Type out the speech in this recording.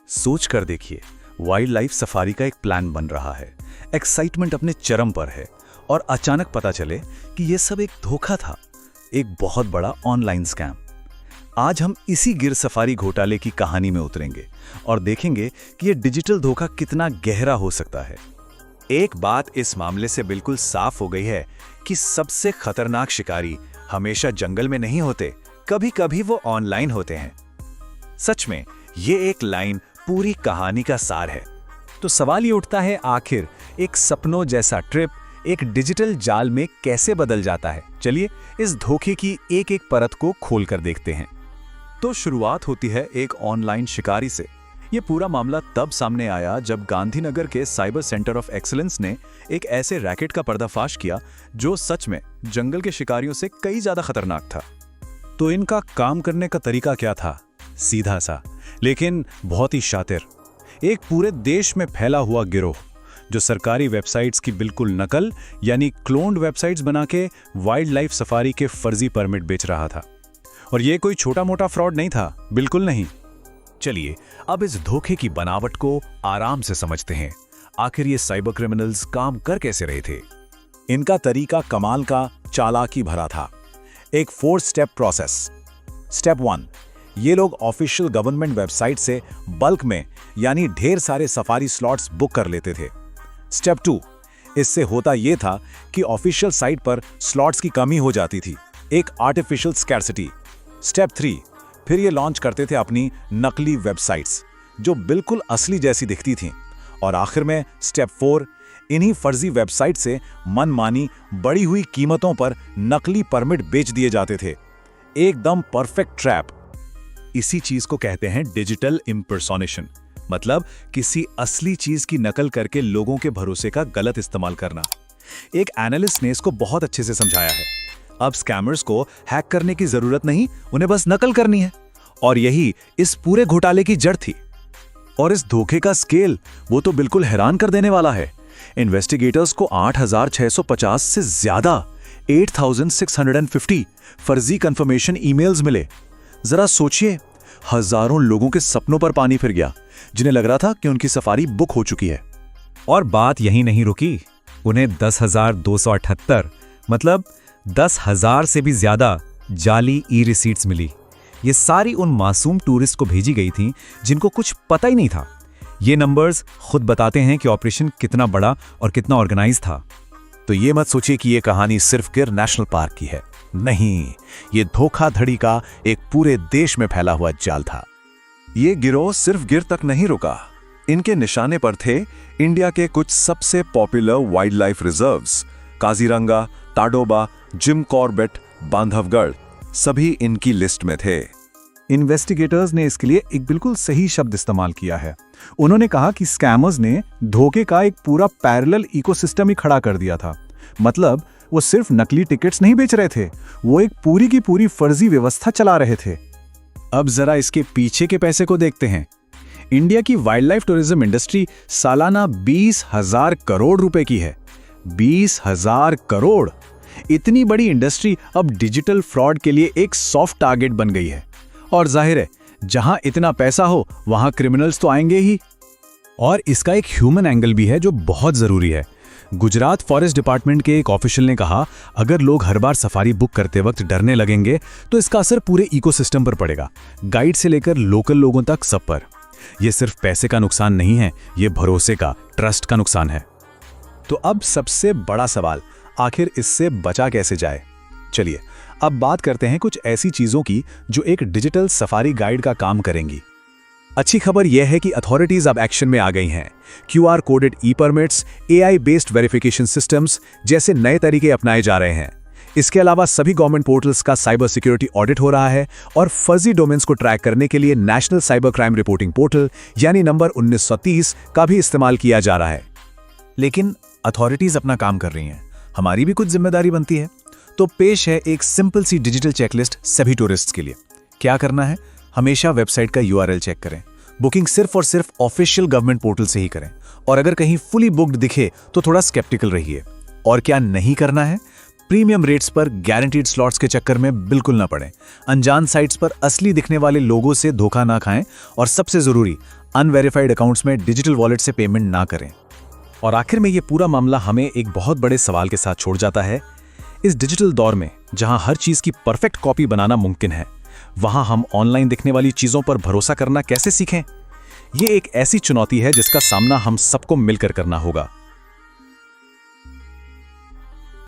सोच कर देखिए, वाइल्ड लाइफ सफारी का एक प्लान बन रहा है, एक्साइटमेंट अपने चरम पर है और अचानक पता चले कि यह सब एक धोखा था, एक बहुत बड़ा ऑनलाइन स्कैम। आज हम इसी गिर सफारी घोटाले की कहानी में उतरेंगे और देखेंगे कि यह डिजिटल धोखा कितना गहरा हो सकता है। एक बात इस मामले से बिल्कुल साफ हो गई है कि सबसे खतरनाक शिकारी हमेशा जंगल में नहीं होते, कभी-कभी वो ऑनलाइन होते हैं। सच में ये एक लाइन पूरी कहानी का सार है। तो सवाल ये उठता है, आखिर एक सपनों जैसा ट्रिप एक डिजिटल जाल में कैसे बदल जाता है? चलिए इस धोखे की एक एक परत को खोलकर देखते हैं। तो शुरुआत होती है एक ऑनलाइन शिकारी से। ये पूरा मामला तब सामने आया जब गांधीनगर के साइबर सेंटर ऑफ एक्सीलेंस ने एक ऐसे रैकेट का पर्दाफाश किया जो सच में जंगल के शिकारियों से कई ज्यादा खतरनाक था। तो इनका काम करने का तरीका क्या था? सीधा सा लेकिन बहुत ही शातिर। एक पूरे देश में फैला हुआ गिरोह जो सरकारी वेबसाइट्स की बिल्कुल नकल यानी क्लोन्ड वेबसाइट्स बना के वाइल्ड लाइफ सफारी के फर्जी परमिट बेच रहा था। और ये कोई छोटा मोटा फ्रॉड नहीं था, बिल्कुल नहीं। चलिए अब इस धोखे की बनावट को आराम से समझते हैं। आखिर ये साइबर क्रिमिनल्स काम कर कैसे रहे थे? इनका तरीका कमाल का चालाकी भरा था। एक 4 स्टेप प्रोसेस। स्टेप 1, ये लोग ऑफिशियल गवर्नमेंट वेबसाइट से बल्क में यानी ढेर सारे सफारी स्लॉट्स बुक कर लेते थे। स्टेप 2, इससे होता यह था कि ऑफिशियल साइट पर स्लॉट्स की कमी हो जाती थी, एक आर्टिफिशियल स्कैर्सिटी। स्टेप 3, फिर ये लॉन्च करते थे अपनी नकली वेबसाइट्स जो बिल्कुल असली जैसी दिखती थीं। और आखिर में स्टेप 4, इन्हीं फर्जी वेबसाइट से मनमानी बढ़ी हुई कीमतों पर नकली परमिट बेच दिए जाते थे। एकदम परफेक्ट ट्रैप। इसी चीज को कहते हैं डिजिटल इम्पर्सोनेशन, मतलब किसी असली चीज की नकल करके लोगों के भरोसे का गलत इस्तेमाल करना। एक एनालिस्ट ने इसको बहुत अच्छे से समझाया है। अब स्कैमर्स को हैक करने की जरूरत नहीं, उन्हें बस नकल करनी है। और यही इस पूरे घोटाले की जड़ थी। और इस धोखे का स्केल वो तो बिल्कुल हैरान कर देने वाला है। इन्वेस्टिगेटर्स को 8,650 से ज्यादा 8,650 फर्जी कंफर्मेशन ईमेल्स मिले। जरा सोचिए, हजारों लोगों के सपनों पर पानी फिर गया जिन्हें लग रहा था कि उनकी सफारी बुक हो चुकी है। और बात यही नहीं रुकी, उन्हें 10,278 मतलब 10,000 से भी ज्यादा जाली ई रिसीट्स मिली। ये सारी उन मासूम टूरिस्ट को भेजी गई थी जिनको कुछ पता ही नहीं था। ये नंबर्स खुद बताते हैं कि ऑपरेशन कितना बड़ा और कितना ऑर्गेनाइज था। तो ये मत सोचिए कि ये कहानी सिर्फ गिर नेशनल पार्क की है। नहीं, ये धोखाधड़ी का एक पूरे देश में फैला हुआ जाल था। ये गिरोह सिर्फ गिर तक नहीं रुका। इनके निशाने पर थे इंडिया के कुछ सबसे popular wild life reserves, Kaziranga, Tadoba, Jim Corbett, Bandhavgarh, सभी इनकी लिस्ट में थे। इन्वेस्टिगेटर्स ने इसके लिए एक बिल्कुल सही शब्द इस्तेमाल किया है। उन्होंने कहा कि स्कैमर्स ने धोखे का एक पूरा पैरेलल इकोसिस्टम ही खड़ा कर दिया था। मतलब वो सिर्फ नकली टिकट्स नहीं बेच रहे थे, वो एक पूरी की पूरी फर्जी व्यवस्था चला रहे थे। अब जरा इसके पीछे के पैसे को देखते हैं। इंडिया की वाइल्ड लाइफ टूरिज्म इंडस्ट्री सालाना 20,000 करोड़ रुपए की है। 20,000 करोड़! इतनी बड़ी इंडस्ट्री अब डिजिटल फ्रॉड के लिए एक सॉफ्ट टारगेट बन गई है। और जाहिर है, जहां इतना पैसा हो वहां क्रिमिनल्स तो आएंगे ही। और इसका एक ह्यूमन एंगल भी है जो बहुत जरूरी है। गुजरात फॉरेस्ट डिपार्टमेंट के एक ऑफिशियल ने कहा, अगर लोग हर बार सफारी बुक करते वक्त डरने लगेंगे तो इसका असर पूरे इकोसिस्टम पर पड़ेगा, गाइड से लेकर लोकल लोगों तक सब पर। यह सिर्फ पैसे का नुकसान नहीं है, यह भरोसे का, ट्रस्ट का नुकसान है। तो अब सबसे बड़ा सवाल, आखिर इससे बचा कैसे जाए? चलिए अब बात करते हैं कुछ ऐसी चीजों की जो एक डिजिटल सफारी गाइड का काम करेंगी। अच्छी खबर यह है कि अथॉरिटीज अब एक्शन में आ गई हैं। QR coded e permits, AI based verification systems जैसे नए तरीके अपनाए जा रहे हैं। इसके अलावा सभी गवर्नमेंट पोर्टल्स का साइबर सिक्योरिटी ऑडिट हो रहा है और फर्जी डोमेन्स को ट्रैक करने के लिए national cyber crime reporting portal यानी नंबर 1930 का भी इस्तेमाल किया जा रहा है। लेकिन अथॉरिटीज अपना काम कर रही हैं, हमारी भी कुछ जिम्मेदारी बनती है। तो पेश है एक सिंपल सी डिजिटल चेकलिस्ट सभी टूरिस्ट्स के लिए। क्या करना है? हमेशा वेबसाइट का URL चेक करें। बुकिंग सिर्फ और सिर्फ ऑफिशियल गवर्नमेंट पोर्टल से ही करें। और अगर कहीं फुली बुक्ड दिखे तो थोड़ा स्केप्टिकल रहिए। और क्या नहीं करना है? प्रीमियम रेट्स पर गारंटीड स्लॉट्स के चक्कर में बिल्कुल ना पड़ें। अनजान साइट्स पर असली दिखने वाले लोगों से धोखा ना खाएं। और सबसे जरूरी, अनवेरिफाइड अकाउंट्स में डिजिटल वॉलेट से पेमेंट ना करें। और आखिर में ये पूरा मामला हमें एक बहुत बड़े सवाल के साथ छोड़ जाता है। इस डिजिटल दौर में जहां हर चीज की परफेक्ट कॉपी बनाना मुमकिन है, वहां हम ऑनलाइन दिखने वाली चीजों पर भरोसा करना कैसे सीखें? ये एक ऐसी चुनौती है जिसका सामना हम सबको मिलकर करना होगा।